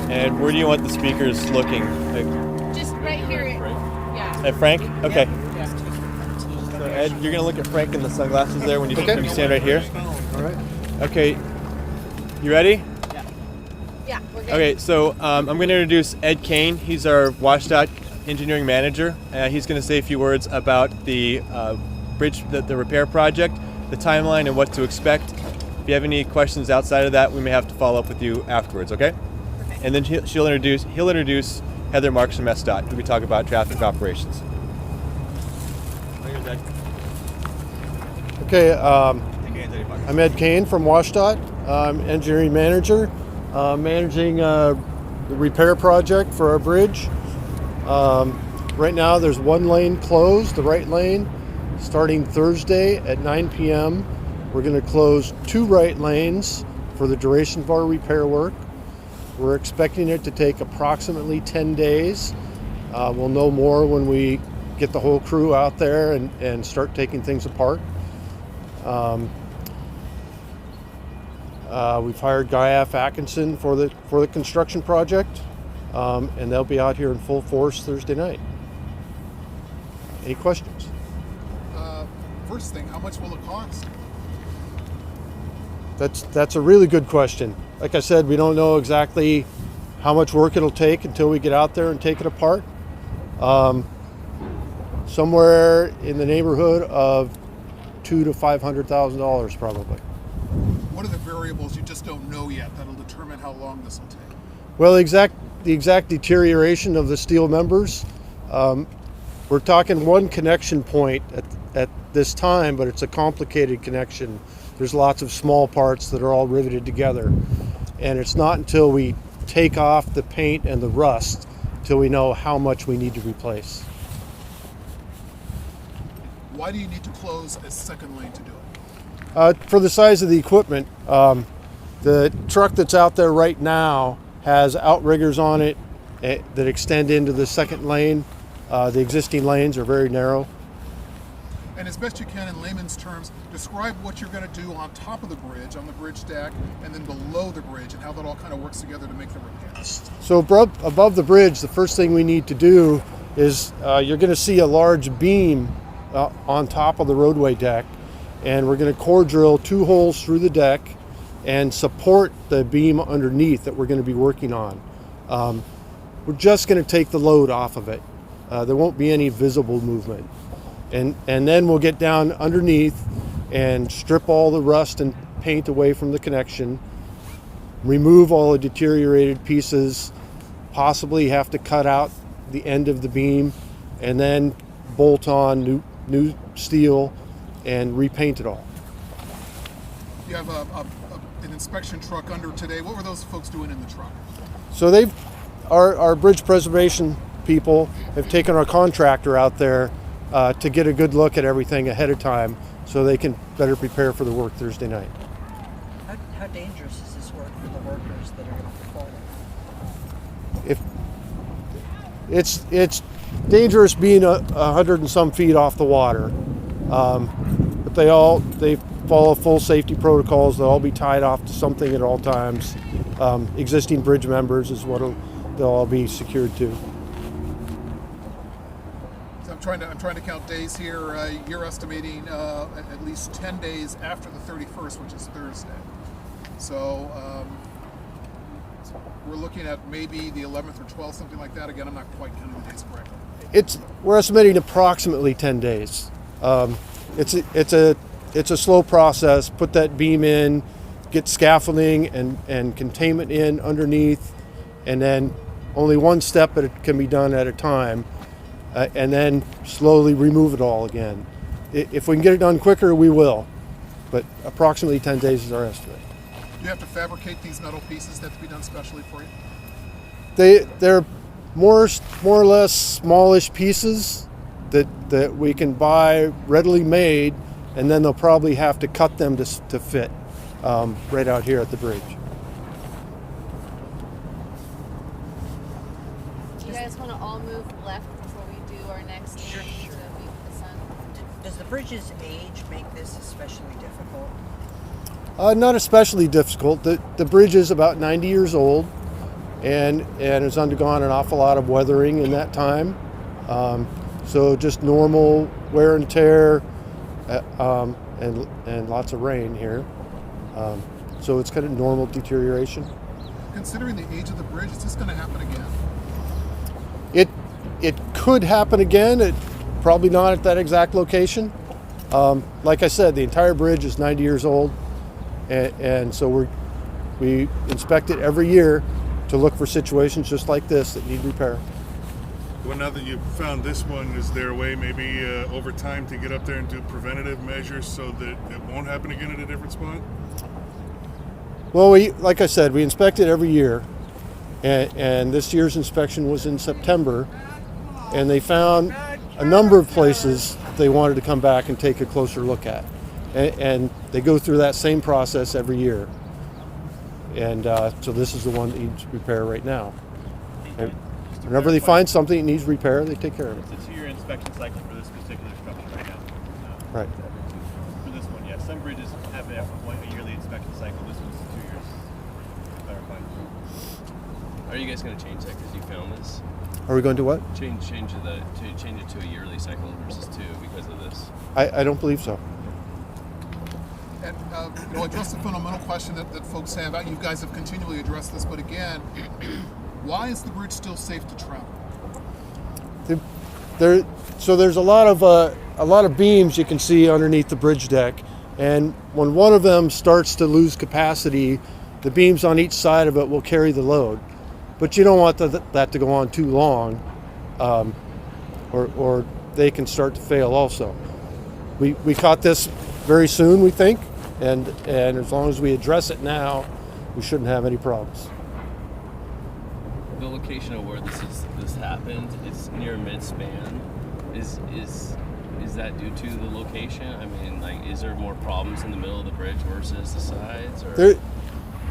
And where do you want the speakers looking? Just right here. Yeah. At Frank? Okay. Yeah. So Ed, you're going to look at Frank in the sunglasses there when you stand right here. All right. Okay. You ready? Yeah, we're good. Okay, so I'm going to introduce Ed Kane. He's our WSDOT engineering manager. He's going to say a few words about the bridge, the repair project, the timeline, and what to expect. If you have any questions outside of that, we may have to follow up with you afterwards, okay? And then he'll introduce Heather Marks from SDOT, who we talk about traffic operations. Okay, I'm Ed Kane from WSDOT. I'm engineering manager, managing the repair project for our bridge. Right now there's one lane closed, the right lane. Starting Thursday at 9 p.m., we're going to close 2 right lanes for the duration of our repair work. We're expecting it to take approximately 10 days. We'll know more when we get the whole crew out there and start taking things apart. We've hired Guy F. Atkinson for the construction project, and they'll be out here in full force Thursday night. Any questions? First thing, how much will it cost? That's a really good question. Like I said, we don't know exactly how much work it'll take until we get out there and take it apart. Somewhere in the neighborhood of $200,000 to $500,000 probably. What are the variables you just don't know yet that'll determine how long this will take? Well, the exact deterioration of the steel members. We're talking one connection point at this time, but it's a complicated connection. There's lots of small parts that are all riveted together. And it's not until we take off the paint and the rust till we know how much we need to replace. Why do you need to close a second lane to do it? For the size of the equipment, the truck that's out there right now has outriggers on it that extend into the second lane. The existing lanes are very narrow. And as best you can in layman's terms, describe what you're going to do on top of the bridge, on the bridge deck, and then below the bridge, and how that all kind of works together to make the repairs. So above the bridge, the first thing we need to do is you're going to see a large beam on top of the roadway deck, and we're going to core drill 2 holes through the deck and support the beam underneath that we're going to be working on. We're just going to take the load off of it. There won't be any visible movement. And then we'll get down underneath and strip all the rust and paint away from the connection, remove all the deteriorated pieces, possibly have to cut out the end of the beam, and then bolt on new steel and repaint it all. You have an inspection truck under today. What were those folks doing in the truck? So our bridge preservation people have taken our contractor out there to get a good look at everything ahead of time so they can better prepare for the work Thursday night. How dangerous is this work for the workers that are going to perform it? It's dangerous being 100 and some feet off the water, but they follow full safety protocols. They'll all be tied off to something at all times. Existing bridge members is what they'll all be secured to. I'm trying to count days here. You're estimating at least 10 days after the 31st, which is Thursday. So we're looking at maybe the 11th or 12th, something like that. Again, I'm not quite counting the days correctly. We're estimating approximately 10 days. It's a slow process. Put that beam in, get scaffolding and containment in underneath, and then only one step can be done at a time. And then slowly remove it all again. If we can get it done quicker, we will. But approximately 10 days is our estimate. Do you have to fabricate these metal pieces that have to be done specially for you? They're more or less smallish pieces that we can buy readily made, and then they'll probably have to cut them to fit right out here at the bridge. Do you guys want to all move left before we do our next Sure. meeting to meet with the sun? Does the bridge's age make this especially difficult? Not especially difficult. The bridge is about 90 years old. and has undergone an awful lot of weathering in that time. So just normal wear and tear, and lots of rain here. So it's kind of normal deterioration. Considering the age of the bridge, is this going to happen again? It could happen again. Probably not at that exact location. Like I said, the entire bridge is 90 years old, and so we inspect it every year to look for situations just like this that need repair. Well, now that you've found this one, is there a way maybe over time to get up there and do preventative measures so that it won't happen again at a different spot? Well, like I said, we inspect it every year, and this year's inspection was in September, and they found a number of places they wanted to come back and take a closer look at. And they go through that same process every year. And so this is the one that needs repair right now. And whenever they find something that needs repair, they take care of it. It's a 2-year inspection cycle for this particular structure right now. Right. For this one, yes. Some bridges have a yearly inspection cycle. This one's 2 years. Clarified. Are you guys going to change that because you found this? Are we going to what? Change it to a yearly cycle versus 2 because of this? I don't believe so. And address the fundamental question that folks have. You guys have continually addressed this, but again, why is the bridge still safe to travel? So there's a lot of beams you can see underneath the bridge deck, and when one of them starts to lose capacity, the beams on each side of it will carry the load. But you don't want that to go on too long, or they can start to fail also. We caught this very soon, we think, and as long as we address it now, we shouldn't have any problems. The location of where this happened, it's near mid-span. Is that due to the location? I mean, like, is there more problems in the middle of the bridge versus the sides? Or?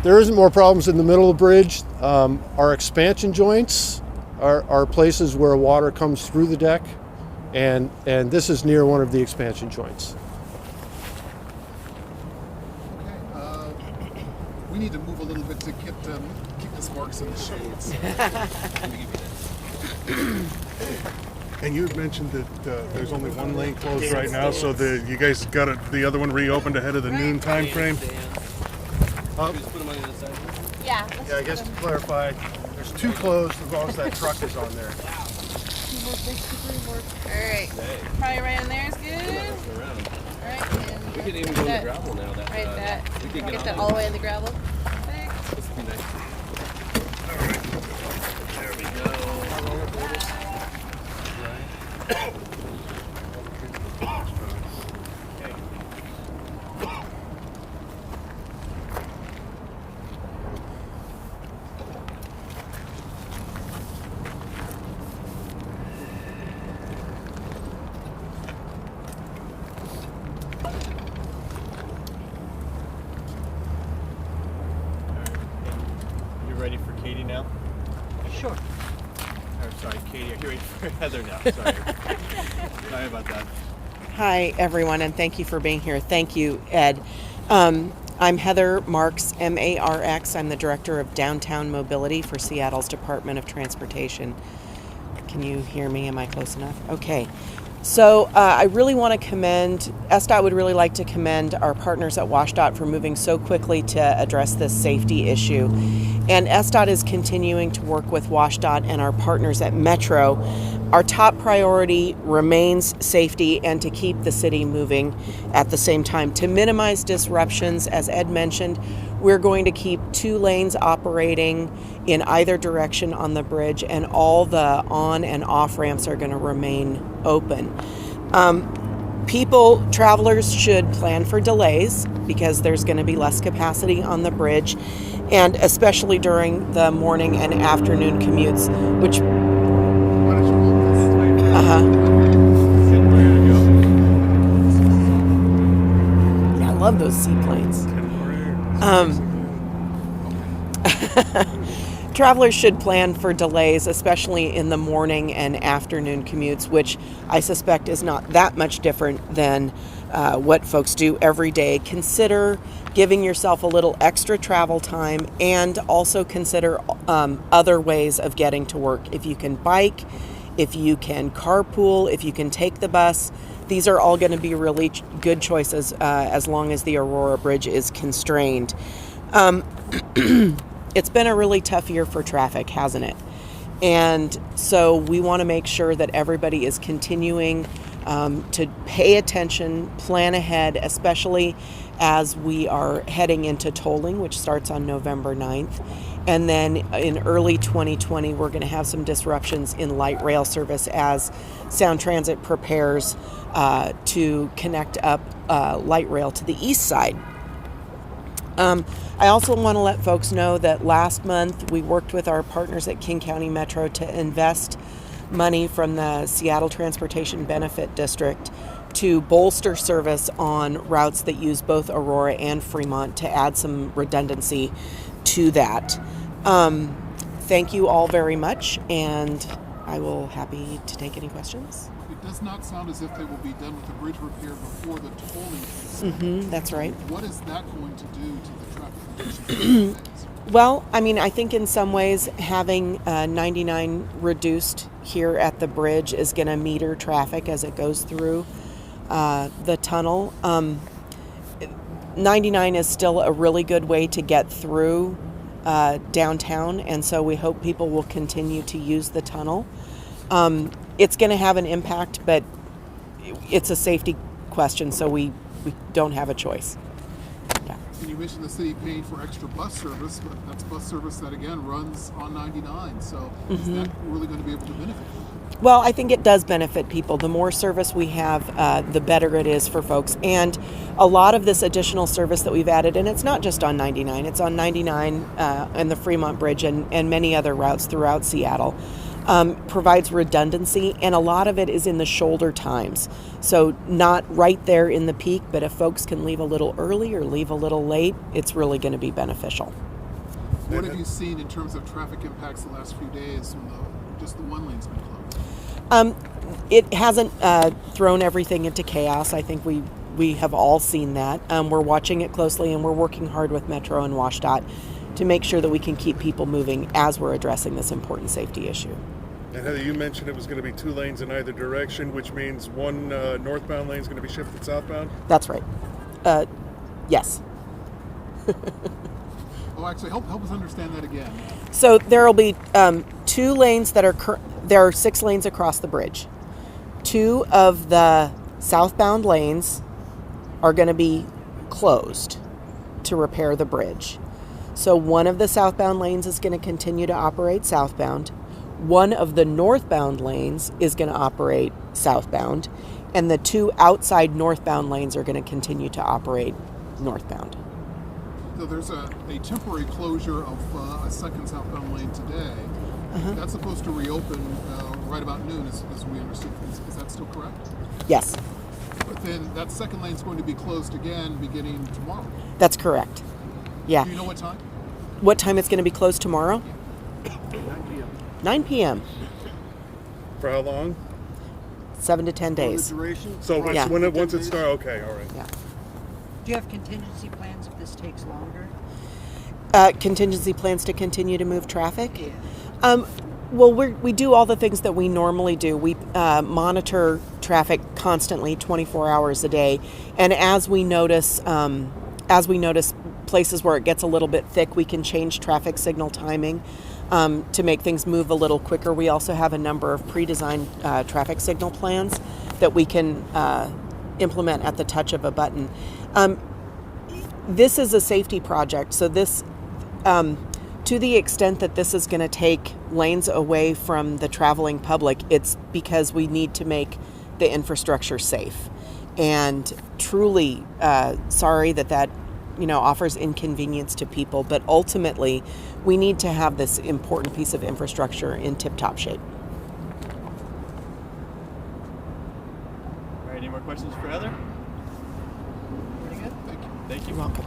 There isn't more problems in the middle of the bridge. Our expansion joints are places where water comes through the deck, and this is near one of the expansion joints. Okay, we need to move a little bit to keep this Marks in the shades. And you had mentioned that there's only one lane closed right now, so you guys got the other one reopened ahead of the noon time frame? Just put them on the other side. Yeah. Yeah, I guess to clarify, there's 2 closed as long as that truck is on there. All right. Probably right in there is good. Around. All right. And We could even go in the gravel now. We could Get that all the way in the gravel. Perfect. This would be nice. There we go. You ready for Katie now? Sure. Or, sorry, Katie. Are you ready for Heather now? Sorry. Sorry about that. Hi, everyone, and thank you for being here. Thank you, Ed. I'm Heather Marks, M-A-R-X. I'm the Director of Downtown Mobility for Seattle's Department of Transportation. Can you hear me? Am I close enough? Okay. So I really want to SDOT would really like to commend our partners at WashDOT for moving so quickly to address this safety issue. And SDOT is continuing to work with WashDOT and our partners at Metro. Our top priority remains safety and to keep the city moving at the same time. To minimize disruptions, as Ed mentioned, we're going to keep 2 lanes operating in either direction on the bridge, and all the on and off ramps are going to remain open. Travelers should plan for delays because there's going to be less capacity on the bridge, and especially during the morning and afternoon commutes, which I love those seaplanes. Travelers should plan for delays, especially in the morning and afternoon commutes, which I suspect is not that much different than what folks do every day, consider giving yourself a little extra travel time, and also consider other ways of getting to work. If you can bike, if you can carpool, if you can take the bus, these are all going to be really good choices as long as the Aurora Bridge is constrained. It's been a really tough year for traffic, hasn't it? And so we want to make sure that everybody is continuing to pay attention, plan ahead, especially as we are heading into tolling, which starts on November 9th. And then in early 2020, we're going to have some disruptions in light rail service as Sound Transit prepares to connect up light rail to the east side. I also want to let folks know that last month we worked with our partners at King County Metro to invest money from the Seattle Transportation Benefit District to bolster service on routes that use both Aurora and Fremont to add some redundancy to that. Thank you all very much, and I will happy to take any questions. It does not sound as if they will be done with the bridge repair before the tolling. That's right. What is that going to do to the traffic conditions? Well, I mean, I think in some ways having 99 reduced here at the bridge is going to meter traffic as it goes through the tunnel. 99 is still a really good way to get through downtown, and so we hope people will continue to use the tunnel. It's going to have an impact, but it's a safety question, so we don't have a choice. Yeah. And you mentioned the city paying for extra bus service, but that's bus service that again runs on 99. So is that really going to be able to benefit people? Well, I think it does benefit people. The more service we have, the better it is for folks. And a lot of this additional service that we've added, and it's not just on 99, it's on 99 and the Fremont Bridge and many other routes throughout Seattle, provides redundancy, and a lot of it is in the shoulder times. So not right there in the peak, but if folks can leave a little early or leave a little late, it's really going to be beneficial. What have you seen in terms of traffic impacts the last few days when just the one lane's been closed? It hasn't thrown everything into chaos. I think we have all seen that. We're watching it closely, and we're working hard with Metro and WashDOT to make sure that we can keep people moving as we're addressing this important safety issue. And Heather, you mentioned it was going to be 2 lanes in either direction, which means one northbound lane is going to be shifted southbound? That's right. Yes. Oh, actually, help us understand that again. So there will be 2 lanes that are there are 6 lanes across the bridge. 2 of the southbound lanes are going to be closed to repair the bridge. So one of the southbound lanes is going to continue to operate southbound. One of the northbound lanes is going to operate southbound, and the 2 outside northbound lanes are going to continue to operate northbound. So there's a temporary closure of a second southbound lane today. That's supposed to reopen right about noon, as we understood. Is that still correct? Yes, But then that second lane is going to be closed again beginning tomorrow. that's correct. Yeah. Do you know what time? What time it's going to be closed tomorrow? 9 p.m. For how long? 7 to 10 days. So Yeah. once it starts, okay, all right. Yeah. Do you have contingency plans if this takes longer? Contingency plans to continue to move traffic? Yeah. Well, we do all the things that we normally do. We monitor traffic constantly, 24 hours a day, and as we notice places where it gets a little bit thick, we can change traffic signal timing to make things move a little quicker. We also have a number of pre-designed traffic signal plans that we can implement at the touch of a button. This is a safety project, so this. To the extent that this is going to take lanes away from the traveling public, it's because we need to make the infrastructure safe. And truly sorry that offers inconvenience to people, but ultimately we need to have this important piece of infrastructure in tip-top shape. All right, any more questions for Heather? Pretty good. Thank you. You're welcome.